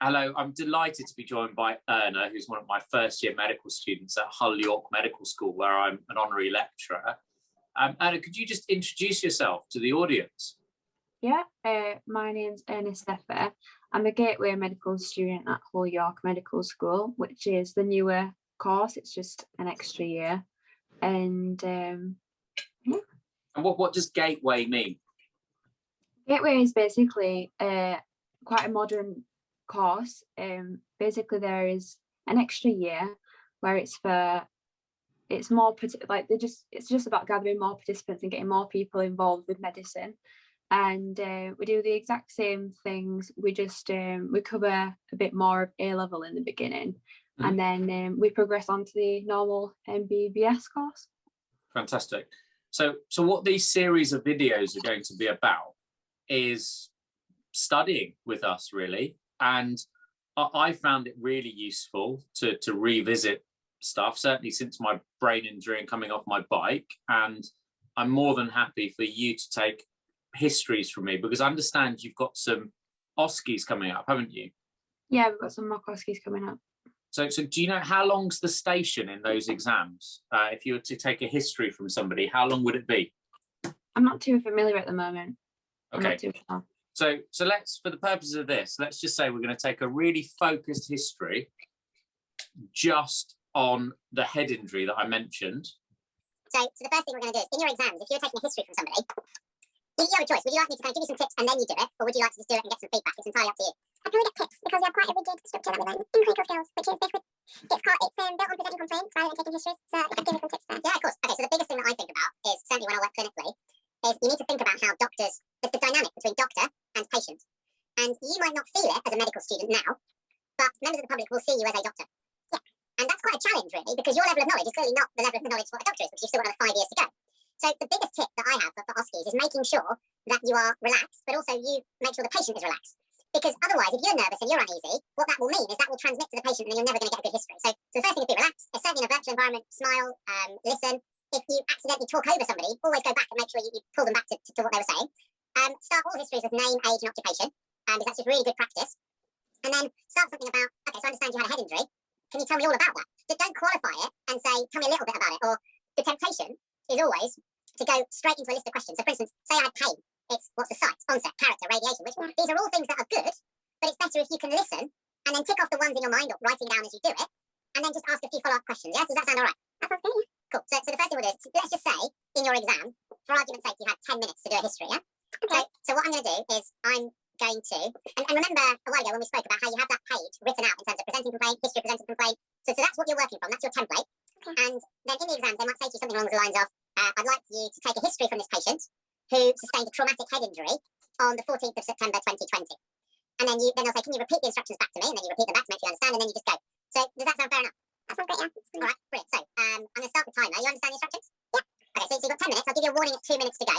Hello, I'm delighted to be joined by Erna, who's one of my first year medical students at Hull York Medical School, where I'm an honorary lecturer. Erna, could you just introduce yourself to the audience? Yeah, my name's Erna. I'm a gateway medical student at Hull York Medical School, which is the newer course. It's just an extra year. And yeah. And what does gateway mean? Gateway is basically quite a modern course. Basically, there is an extra year where it's more like it's just about gathering more participants and getting more people involved with medicine. And we do the exact same things. We just we cover a bit more of A level in the beginning, and then we progress on to the normal MBBS course. Fantastic. So what these series of videos are going to be about is studying with us, really. And I found it really useful to revisit stuff, certainly since my brain injury and coming off my bike. And I'm more than happy for you to take histories from me, because I understand you've got some OSCEs coming up, haven't you? Yeah, we've got some mock OSCEs coming up. So do you know how long's the station in those exams? If you were to take a history from somebody, how long would it be? I'm not too familiar at the moment. Okay. I'm not too sure. So let's, for the purpose of this, let's just say we're going to take a really focused history just on the head injury that I mentioned. So the first thing we're going to do is, in your exams, if you're taking a history from somebody, you have a choice. Would you like me to kind of give you some tips and then you do it, or would you like to just do it and get some feedback? It's entirely up to you. I'd probably get tips, because we have quite a rigid structure that we learn in clinical skills, which is basically it's built on presenting complaints rather than taking histories. So if I give you some tips there. Yeah, of course. Okay, so the biggest thing that I think about is, certainly when I work clinically, is you need to think about how doctors, there's the dynamic between doctor and patient. And you might not feel it as a medical student now, but members of the public will see you as a doctor. Yeah. And that's quite a challenge, really, because your level of knowledge is clearly not the level of knowledge what a doctor is, because you've still got another 5 years to go. So the biggest tip that I have for OSCEs is making sure that you are relaxed, but also you make sure the patient is relaxed. Because otherwise, if you're nervous and you're uneasy, what that will mean is that will transmit to the patient and then you're never going to get a good history. So the first thing is be relaxed, certainly in a virtual environment, smile, listen. If you accidentally talk over somebody, always go back and make sure you pull them back to what they were saying. Start all histories with name, age, and occupation, because that's just really good practice. And then start something about, okay, so I understand you had a head injury. Can you tell me all about that? But don't qualify it and say, tell me a little bit about it. Or the temptation is always to go straight into a list of questions. So for instance, say I had pain. It's what's the site, onset, character, radiation, which these are all things that are good, but it's better if you can listen and then tick off the ones in your mind or writing down as you do it, and then just ask a few follow-up questions. Yes, does that sound all right? That sounds good. Cool. So the first thing we'll do is, let's just say in your exam, for argument's sake, you had 10 minutes to do a history, yeah? Okay. So what I'm going to do is I'm going to, and remember a while ago when we spoke about how you have that page written out in terms of presenting complaint, history of presenting complaint. So that's what you're working from. That's your template. Okay. And then in the exams, they might say to you something along the lines of, I'd like you to take a history from this patient who sustained a traumatic head injury on the 14th of September 2020. And then they'll say, can you repeat the instructions back to me? And then you repeat them back to make sure you understand, and then you just go. So does that sound fair enough? That sounds great, yeah. All right, brilliant. So I'm going to start the timer. You understand the instructions? Yeah. Okay, so you've got 10 minutes. I'll give you a warning at 2 minutes to go.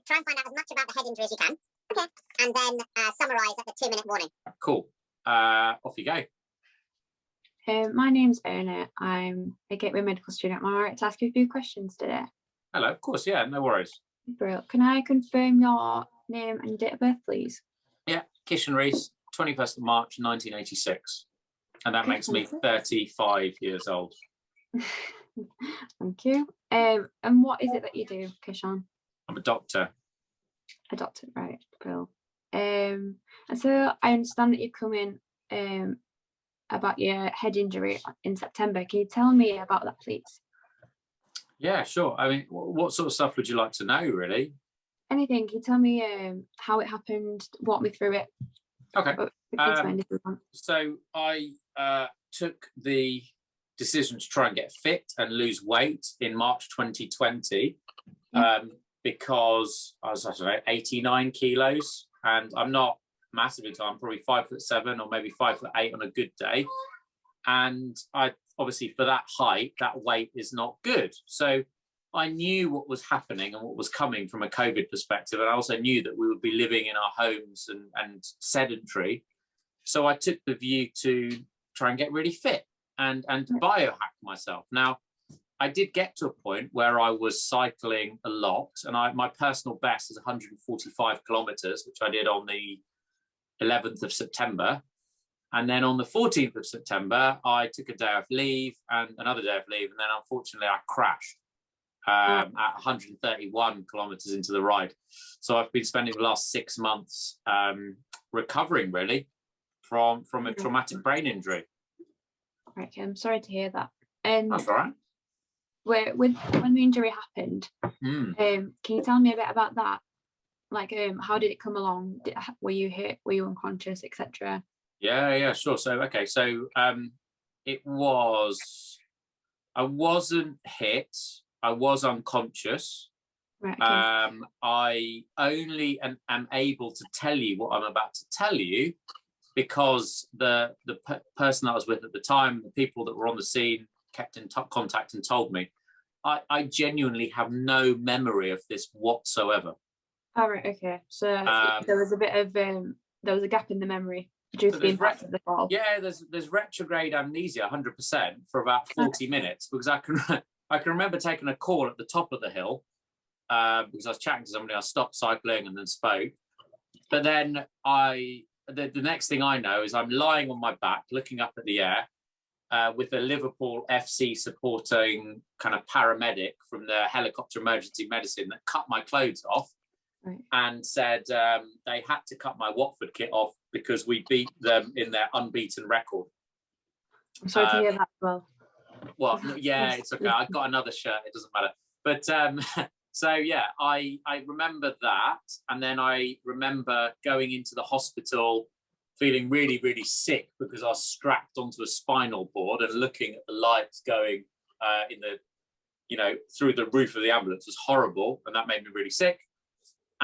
Try and find out as much about the head injury as you can. Okay. And then summarise at the 2-minute warning. Cool. Off you go. My name's Erna. I'm a gateway medical student. Am I right to ask you a few questions today? Hello, of course, yeah, no worries. Brilliant. Can I confirm your name and date of birth, please? Yeah, Kishan Rees, 21st of March, 1986. And that makes me 35 years old. Thank you. And what is it that you do, Kishan? I'm a doctor. A doctor, right, Bill. And so I understand that you come in about your head injury in September. Can you tell me about that, please? Yeah, sure. I mean, what sort of stuff would you like to know, really? Anything. Can you tell me how it happened? Walk me through it. Okay. So I took the decision to try and get fit and lose weight in March 2020 because I was, 89 kilos, and I'm not massively tall. I'm probably 5'7" or maybe 5'8" on a good day. And I obviously, for that height, that weight is not good. So I knew what was happening and what was coming from a COVID perspective. And I also knew that we would be living in our homes and sedentary. So I took the view to try and get really fit and biohack myself. Now, I did get to a point where I was cycling a lot, and my personal best is 145 kilometers, which I did on the 11th of September. And then on the 14th of September, I took a day of leave and another day of leave. And then unfortunately, I crashed at 131 kilometers into the ride. So I've been spending the last 6 months recovering really from a traumatic brain injury. Okay, I'm sorry to hear that. And that's all right. When the injury happened, can you tell me a bit about that? Like, how did it come along? Were you hit? Were you unconscious, etc.? Yeah, sure. So it was. I wasn't hit. I was unconscious. Right. Okay. I only am able to tell you what I'm about to tell you because the person I was with at the time, the people that were on the scene, kept in contact and told me. I genuinely have no memory of this whatsoever. All right. Okay. So there was a bit of there was a gap in the memory due to the impact of the fall. Yeah, there's retrograde amnesia 100% for about 40 minutes because I can remember taking a call at the top of the hill because I was chatting to somebody. I stopped cycling and then spoke. But then the next thing I know is I'm lying on my back, looking up at the air with the Liverpool FC supporting kind of paramedic from the helicopter emergency medicine that cut my clothes off. Right. And said they had to cut my Watford kit off because we beat them in their unbeaten record. I'm sorry to hear that as well. Well, yeah, it's okay. I've got another shirt. It doesn't matter. But so, yeah, I remember that. And then I remember going into the hospital feeling really, really sick because I was strapped onto a spinal board and looking at the lights going through the roof of the ambulance was horrible. And that made me really sick.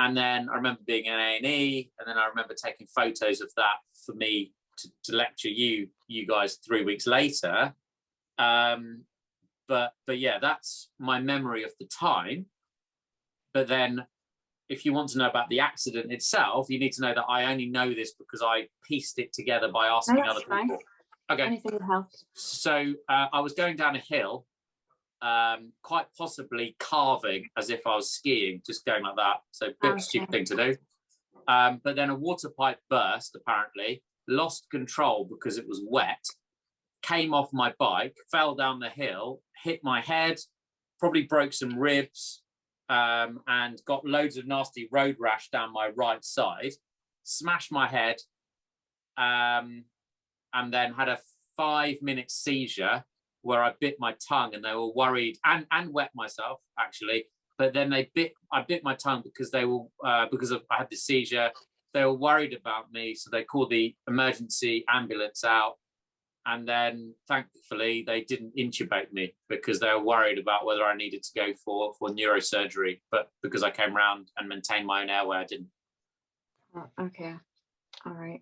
And then I remember being in A&E, and then I remember taking photos of that for me to lecture you guys 3 weeks later. But yeah, that's my memory of the time. But then if you want to know about the accident itself, you need to know that I only know this because I pieced it together by asking other people. Okay. Anything that helps. So I was going down a hill, quite possibly carving as if I was skiing, just going like that. So a bit of a stupid thing to do. But then a water pipe burst, apparently, lost control because it was wet, came off my bike, fell down the hill, hit my head, probably broke some ribs, and got loads of nasty road rash down my right side, smashed my head, and then had a 5-minute seizure where I bit my tongue and they were worried and wet myself actually. But then I bit my tongue because I had the seizure. They were worried about me, so they called the emergency ambulance out. And then thankfully they didn't intubate me because they were worried about whether I needed to go for neurosurgery. But because I came around and maintained my own airway, I didn't. Okay, all right.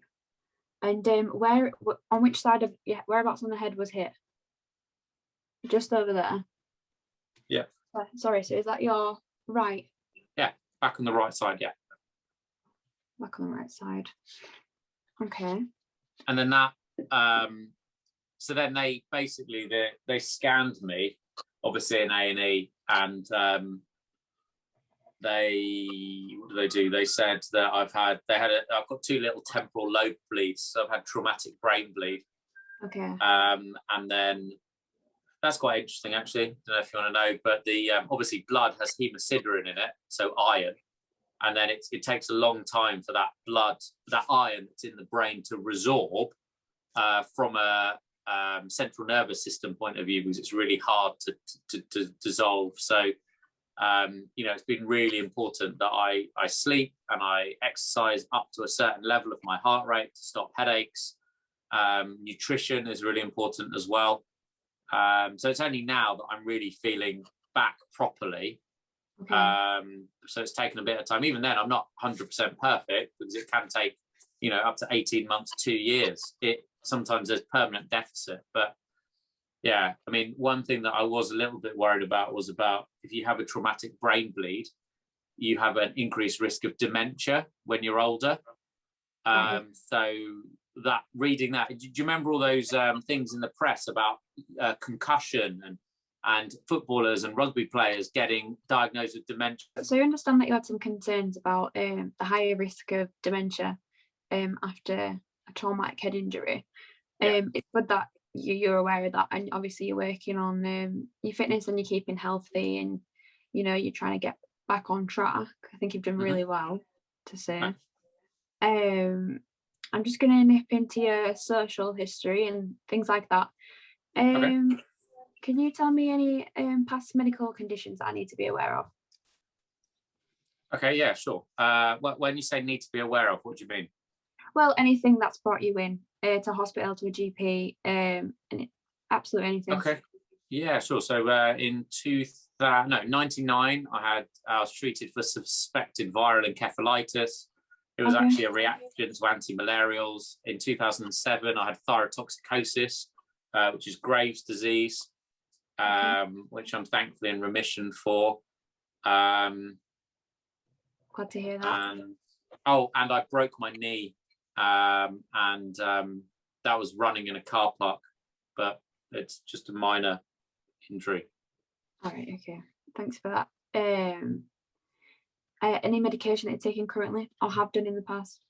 And on which side of whereabouts on the head was hit? Just over there. Yeah. Sorry, so is that your right? Yeah, back on the right side, yeah. Back on the right side. Okay. And then that, so then they basically, they scanned me, obviously in A&E, and what did they do? They said that I've got 2 little temporal lobe bleeds, so I've had traumatic brain bleed. Okay. And then that's quite interesting, actually. I don't know if you want to know, but the obviously blood has hemosiderin in it, so iron, and then it takes a long time for that iron that's in the brain to resorb from a central nervous system point of view, because it's really hard to dissolve. So it's been really important that I sleep and I exercise up to a certain level of my heart rate to stop headaches. Nutrition is really important as well. So it's only now that I'm really feeling back properly. Okay. So it's taken a bit of time. Even then, I'm not 100% perfect because it can take, up to 18 months, 2 years. Sometimes there's permanent deficit. But yeah, I mean, one thing that I was a little bit worried about was if you have a traumatic brain bleed, you have an increased risk of dementia when you're older. So reading that, do you remember all those things in the press about concussion and footballers and rugby players getting diagnosed with dementia? So you understand that you had some concerns about the higher risk of dementia after a traumatic head injury. Yeah. It's good that you're aware of that, and obviously you're working on your fitness and you're keeping healthy, and you know you're trying to get back on track. I think you've done really well to say. I'm just going to nip into your social history and things like that. Okay. Can you tell me any past medical conditions that I need to be aware of? Okay, yeah, sure. When you say need to be aware of, what do you mean? Well, anything that's brought you in to hospital, to a GP, and absolutely anything. Okay. Yeah, sure. So in 99, I was treated for suspected viral encephalitis. It was actually a reaction to anti-malarials. In 2007, I had thyrotoxicosis, which is Graves' disease, which I'm thankfully in remission for. Glad to hear that. And I broke my knee, and that was running in a car park, but it's just a minor injury. All right, okay. Thanks for that. Any medication that you're taking currently or have done in the past?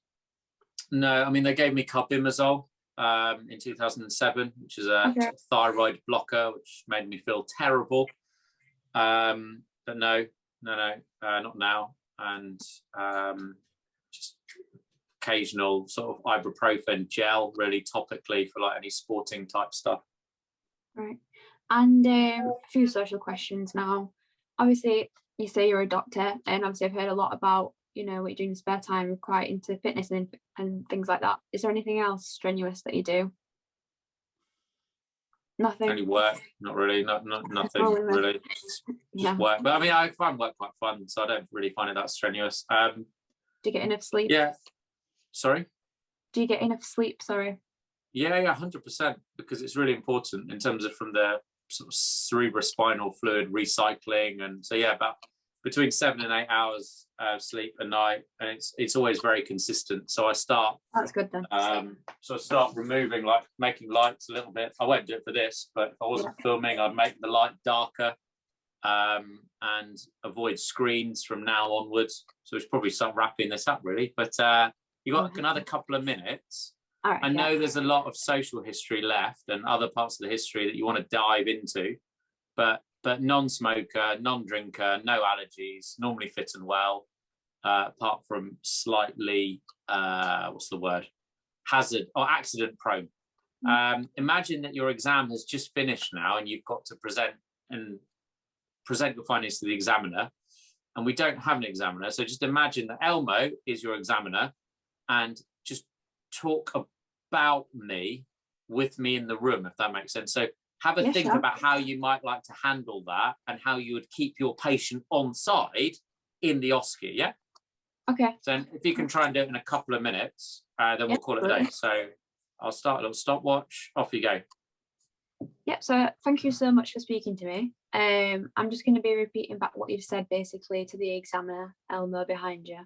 No, I mean, they gave me carbimazole in 2007, which is a thyroid blocker, which made me feel terrible. But no, not now. And just occasional sort of ibuprofen gel, really topically for like any sporting type stuff. Right. And a few social questions now. Obviously, you say you're a doctor, and obviously I've heard a lot about, you know, what you do in your spare time, you're quite into fitness and things like that. Is there anything else strenuous that you do? Nothing. Only work, not really, nothing really. Just work. But I mean, I find work quite fun, so I don't really find it that strenuous. Do you get enough sleep? Yeah. Sorry? Do you get enough sleep? Sorry. Yeah, 100%, because it's really important in terms of from the sort of cerebrospinal fluid recycling, and so yeah, about between 7 and 8 hours of sleep a night, and it's always very consistent. So I start. That's good then. So I start removing, like making lights a little bit. I won't do it for this, but if I wasn't filming, I'd make the light darker, and avoid screens from now onwards. So we should probably start wrapping this up, really. But you got another couple of minutes. Right, I know there's a lot of social history left and other parts of the history that you want to dive into, but non-smoker, non-drinker, no allergies, normally fit and well, apart from slightly, hazard or accident prone. Imagine that your exam has just finished now and you've got to present your findings to the examiner, and we don't have an examiner. So just imagine that Elmo is your examiner and just talk about me with me in the room, if that makes sense. So have a think about how you might like to handle that and how you would keep your patient on side in the OSCE, yeah? Okay. So if you can try and do it in a couple of minutes, then we'll call it a day. So I'll start a little stopwatch. Off you go. Yeah, so thank you so much for speaking to me. I'm just going to be repeating back what you've said basically to the examiner, Elmo, behind you.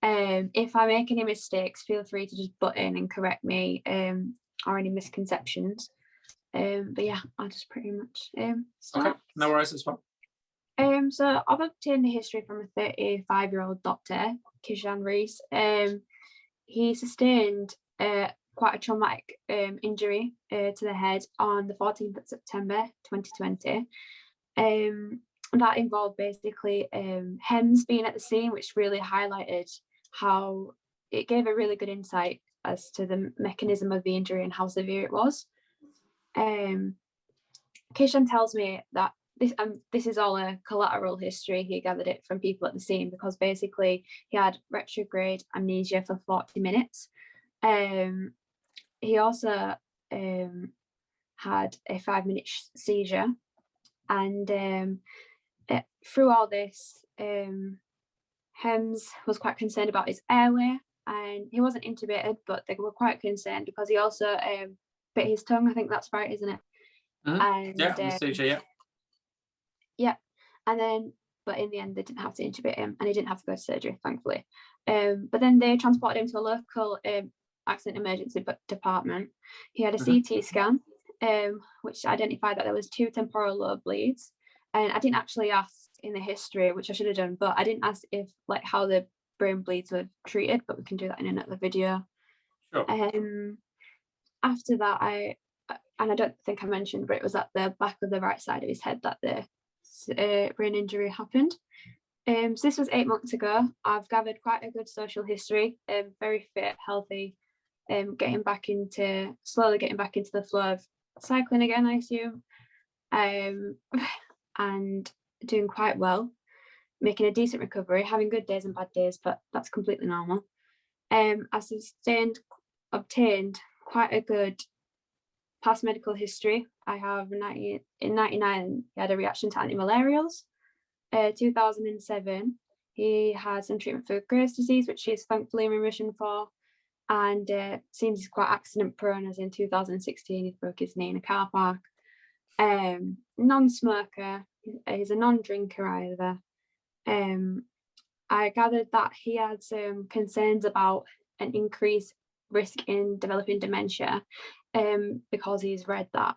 If I make any mistakes, feel free to just butt in and correct me, or any misconceptions. But yeah, I'll just pretty much start. Okay, no worries, it's fine. So I've obtained a history from a 35-year-old doctor, Kishan Rees. He sustained quite a traumatic injury to the head on the 14th of September 2020. That involved basically HEMS being at the scene, which really highlighted how it gave a really good insight as to the mechanism of the injury and how severe it was. Kishan tells me that this is all a collateral history. He gathered it from people at the scene because basically he had retrograde amnesia for 40 minutes. He also had a 5-minute seizure, and through all this, HEMS was quite concerned about his airway, and he wasn't intubated, but they were quite concerned because he also bit his tongue. I think that's right, isn't it? Mm-hmm. And, seizure, yeah. And then, but in the end, they didn't have to intubate him, and he didn't have to go to surgery, thankfully. But then they transported him to a local accident emergency department. He had a CT scan, which identified that there was 2 temporal lobe bleeds. And I didn't actually ask in the history, which I should have done, but I didn't ask if how the brain bleeds were treated, but we can do that in another video. Sure. After that, and I don't think I mentioned, but it was at the back of the right side of his head that the brain injury happened. So this was 8 months ago. I've gathered quite a good social history, very fit, healthy, slowly getting back into the flow of cycling again, I assume, and doing quite well, making a decent recovery, having good days and bad days, but that's completely normal. I obtained quite a good past medical history. I have in 1999, he had a reaction to antimalarials. 2007, he had some treatment for Graves' disease, which he's thankfully in remission for, and seems he's quite accident prone, as in 2016 he broke his knee in a car park. Non-smoker, he's a non-drinker either. I gathered that he had some concerns about an increased risk in developing dementia, because he's read that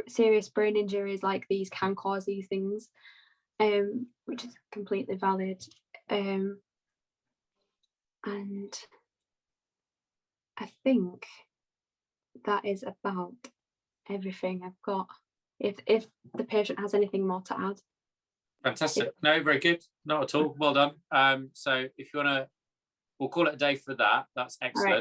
serious brain injuries like these can cause these things, which is completely valid. And I think that is about everything I've got. If the patient has anything more to add. Fantastic. No, very good. Not at all. Well done. So if you want to, we'll call it a day for that. That's excellent.